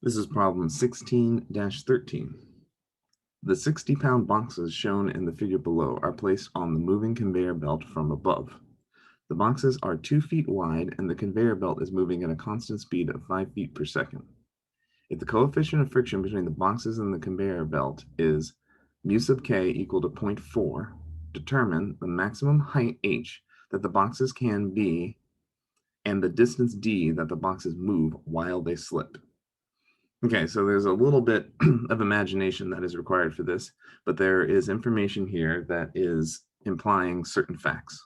This is problem 16-13. The 60-pound boxes shown in the figure below are placed on the moving conveyor belt from above. The boxes are 2 feet wide and the conveyor belt is moving at a constant speed of 5 feet per second. If the coefficient of friction between the boxes and the conveyor belt is mu sub k equal to 0.4, determine the maximum height h that the boxes can be and the distance d that the boxes move while they slip. Okay, so there's a little bit of imagination that is required for this, but there is information here that is implying certain facts.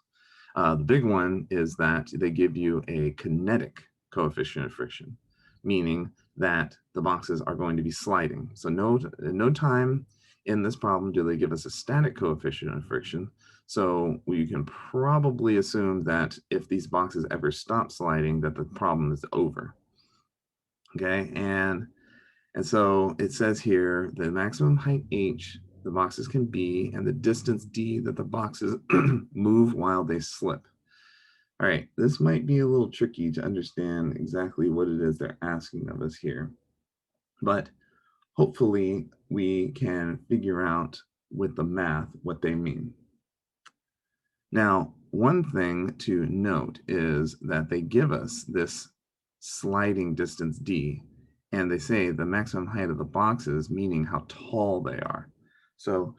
The big one is that they give you a kinetic coefficient of friction, meaning that the boxes are going to be sliding. So no time in this problem do they give us a static coefficient of friction. So we can probably assume that if these boxes ever stop sliding, that the problem is over. Okay, and so it says here the maximum height h the boxes can be and the distance d that the boxes move while they slip. All right, this might be a little tricky to understand exactly what it is they're asking of us here, but hopefully we can figure out with the math what they mean. Now, one thing to note is that they give us this sliding distance d, and they say the maximum height of the boxes, meaning how tall they are. So,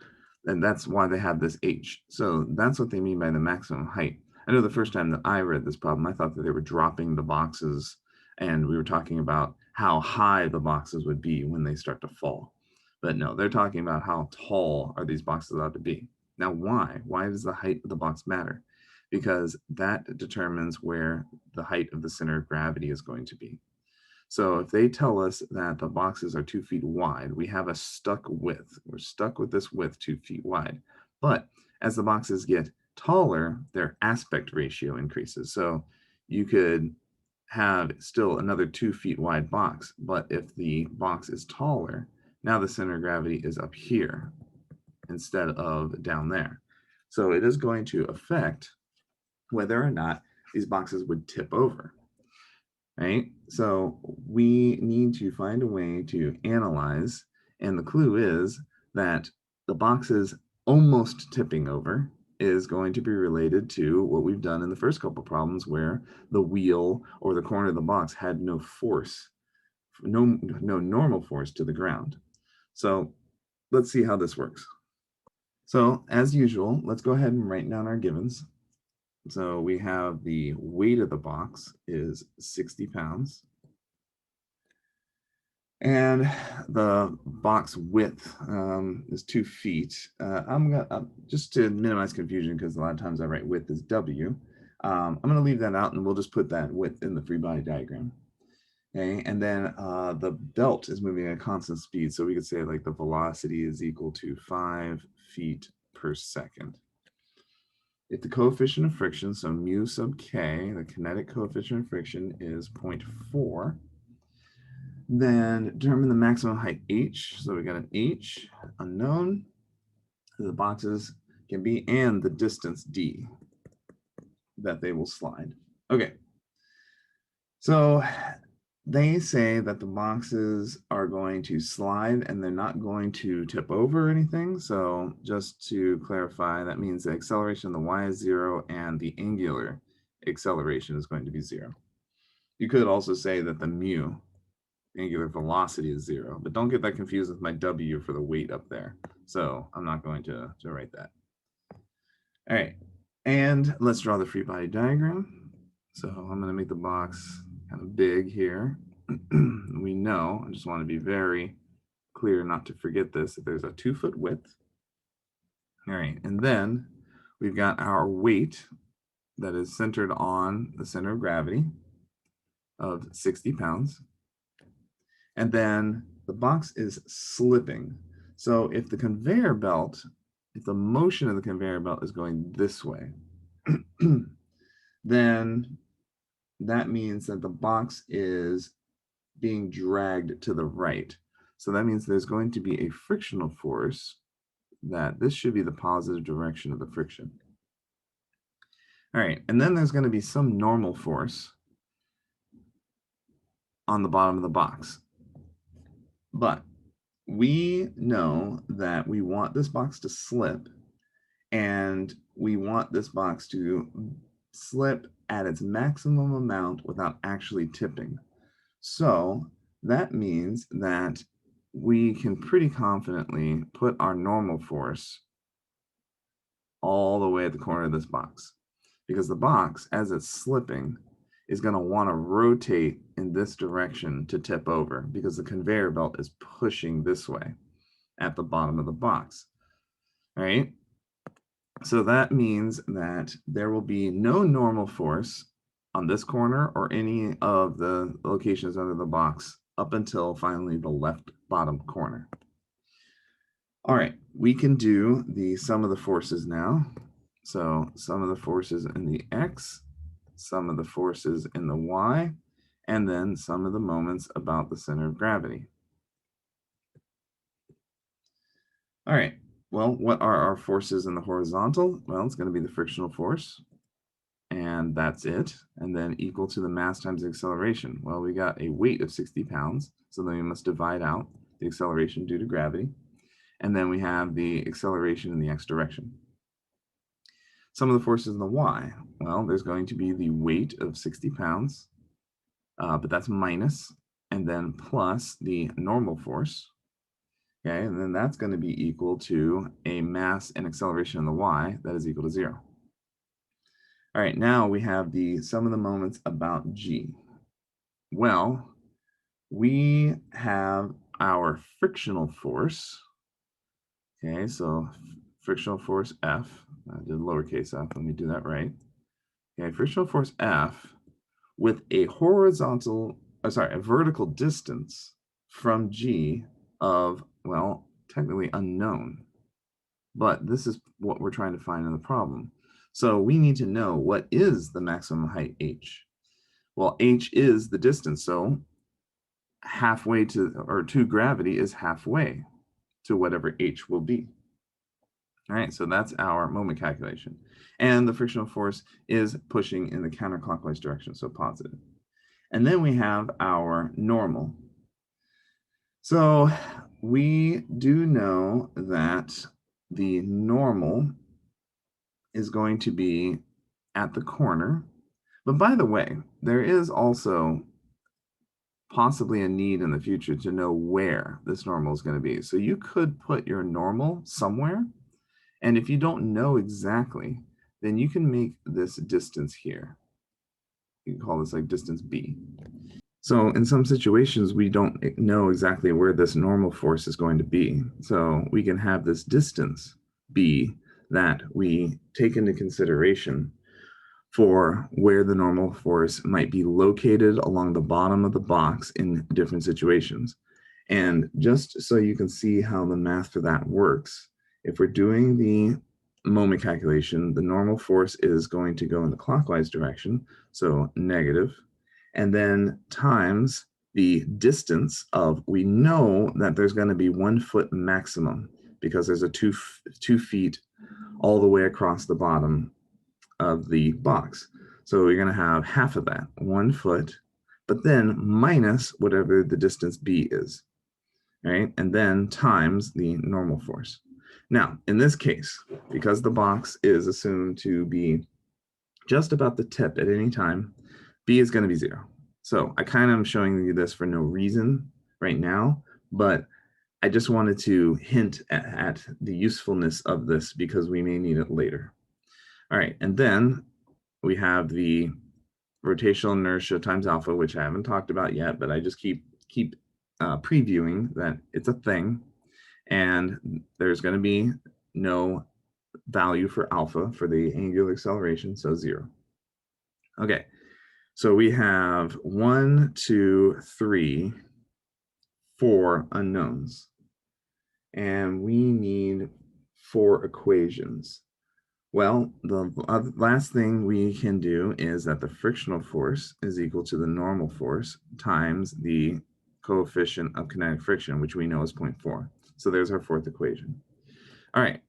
and that's why they have this h. So that's what they mean by the maximum height. I know the first time that I read this problem, I thought that they were dropping the boxes, and we were talking about how high the boxes would be when they start to fall. But no, they're talking about how tall are these boxes allowed to be. Now, why? Why does the height of the box matter? Because that determines where the height of the center of gravity is going to be. So if they tell us that the boxes are 2 feet wide, we have a stuck width. We're stuck with this width 2 feet wide. But as the boxes get taller, their aspect ratio increases. So you could have still another 2 feet wide box, but if the box is taller, now the center of gravity is up here instead of down there. So it is going to affect whether or not these boxes would tip over, right? So we need to find a way to analyze, and the clue is that the boxes almost tipping over is going to be related to what we've done in the first couple problems where the wheel or the corner of the box had no force, no normal force to the ground. So let's see how this works. So as usual, let's go ahead and write down our givens. So we have the weight of the box is 60 pounds. And the box width is 2 feet. I'm gonna, just to minimize confusion, because a lot of times I write width as W, I'm gonna leave that out and we'll just put that width in the free body diagram. Okay, and then the belt is moving at a constant speed. So we could say like the velocity is equal to 5 feet per second. If the coefficient of friction, so mu sub k, the kinetic coefficient of friction is 0.4, then determine the maximum height h. So we got an h unknown, the boxes can be, and the distance d that they will slide. Okay, so they say that the boxes are going to slide and they're not going to tip over or anything. So just to clarify, that means the acceleration of the y is 0 and the angular acceleration is going to be 0. You could also say that the mu, angular velocity, is 0, but don't get that confused with my w for the weight up there. So I'm not going to write that. All right, and let's draw the free body diagram. So I'm going to make the box kind of big here. We know, I just want to be very clear not to forget this, that there's a 2-foot width. All right, and then we've got our weight that is centered on the center of gravity of 60 pounds. And then the box is slipping. So if the conveyor belt, if the motion of the conveyor belt is going this way, then that means that the box is being dragged to the right. So that means there's going to be a frictional force that this should be the positive direction of the friction. All right, and then there's going to be some normal force on the bottom of the box. But we know that we want this box to slip, and we want this box to slip at its maximum amount without actually tipping. So that means that we can pretty confidently put our normal force all the way at the corner of this box, because the box, as it's slipping, is going to want to rotate in this direction to tip over, because the conveyor belt is pushing this way at the bottom of the box. All right. So that means that there will be no normal force on this corner or any of the locations under the box up until finally the left bottom corner. All right, we can do the sum of the forces now. So sum of the forces in the X, sum of the forces in the Y, and then sum of the moments about the center of gravity. All right, well, what are our forces in the horizontal? Well, it's going to be the frictional force, and that's it. And then equal to the mass times the acceleration. Well, we got a weight of 60 pounds, so then we must divide out the acceleration due to gravity. And then we have the acceleration in the X direction. Some of the forces in the Y, well, there's going to be the weight of 60 pounds, but that's minus, and then plus the normal force. Okay, and then that's going to be equal to a mass and acceleration in the Y that is equal to 0. All right, now we have the sum of the moments about G. Well, we have our frictional force. Okay, so frictional force F. I did lowercase f. Let me do that right. Okay, frictional force F with a a vertical distance from G of, well, technically unknown. But this is what we're trying to find in the problem. So we need to know, what is the maximum height h? Well, h is the distance, so halfway to gravity is halfway to whatever h will be. All right, so that's our moment calculation. And the frictional force is pushing in the counterclockwise direction, so positive. And then we have our normal. So we do know that the normal is going to be at the corner. But by the way, there is also possibly a need in the future to know where this normal is going to be. So you could put your normal somewhere, and if you don't know exactly, then you can make this distance here. You can call this like distance B. So in some situations, we don't know exactly where this normal force is going to be. So we can have this distance B that we take into consideration for where the normal force might be located along the bottom of the box in different situations. And just so you can see how the math for that works, if we're doing the moment calculation, the normal force is going to go in the clockwise direction, so negative, and then times the distance of, we know that there's going to be 1 foot maximum because there's a 2 feet all the way across the bottom of the box. So you're going to have half of that, 1 foot, but then minus whatever the distance B is, right? And then times the normal force. Now, in this case, because the box is assumed to be just about the tip at any time, B is going to be 0. So I kind of am showing you this for no reason right now, but I just wanted to hint at the usefulness of this because we may need it later. All right, and then we have the rotational inertia times alpha, which I haven't talked about yet, but I just keep previewing that it's a thing, and there's going to be no value for alpha for the angular acceleration, so 0. Okay, so we have 1, 2, 3, 4 unknowns, and we need 4 equations. Well, the last thing we can do is that the frictional force is equal to the normal force times the coefficient of kinetic friction, which we know is 0.4. So there's our 4th equation. All right,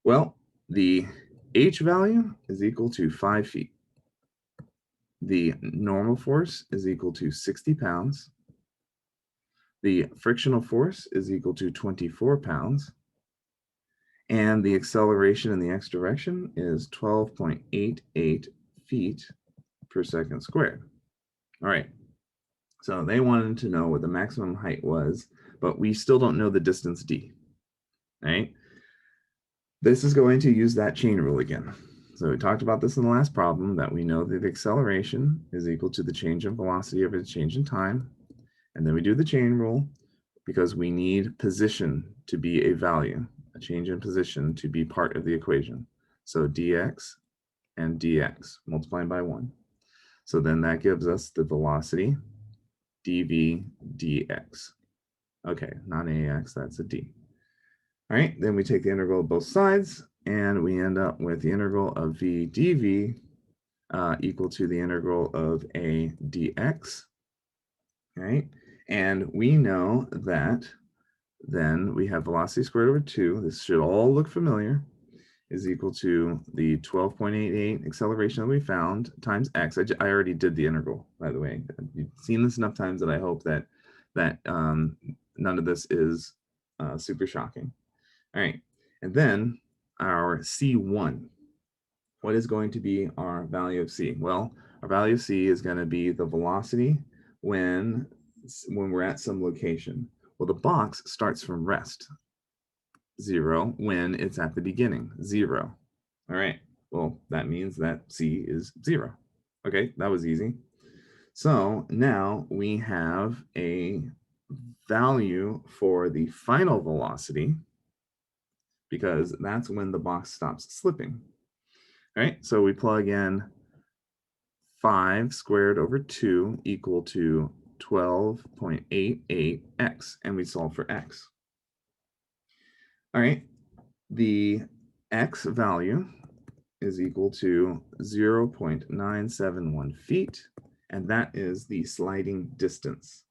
well, the h value is equal to 5 feet. The normal force is equal to 60 pounds. The frictional force is equal to 24 pounds. And the acceleration in the x direction is 12.88 feet per second squared. All right. So they wanted to know what the maximum height was, but we still don't know the distance d. Right? This is going to use that chain rule again. So we talked about this in the last problem, that we know that the acceleration is equal to the change in velocity over the change in time. And then we do the chain rule because we need position to be a value, a change in position to be part of the equation. So dx and dx multiplying by 1. So then that gives us the velocity dv dx. Okay, not ax, that's a d. All right, then we take the integral of both sides, and we end up with the integral of v dv equal to the integral of a dx. All right, and we know that then we have velocity squared over 2. This should all look familiar, is equal to the 12.88 acceleration that we found times x. I already did the integral, by the way. You've seen this enough times that I hope that none of this is super shocking. All right, and then our C1. What is going to be our value of C? Well, our value of C is going to be the velocity when we're at some location. Well, the box starts from rest, 0, when it's at the beginning, 0. All right, well, that means that C is 0. Okay, that was easy. So now we have a value for the final velocity, because that's when the box stops slipping. All right, so we plug in 5 squared over 2 equal to 12.88x, and we solve for x. All right, the x value is equal to 0.971 feet, and that is the sliding distance.